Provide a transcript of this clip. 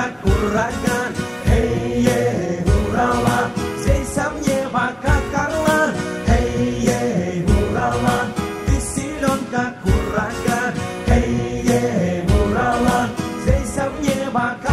как ураган. Эй, урала, здесь небо как орла. Эй, урала, ты силен как ураган. Эй, урала, здесь небо как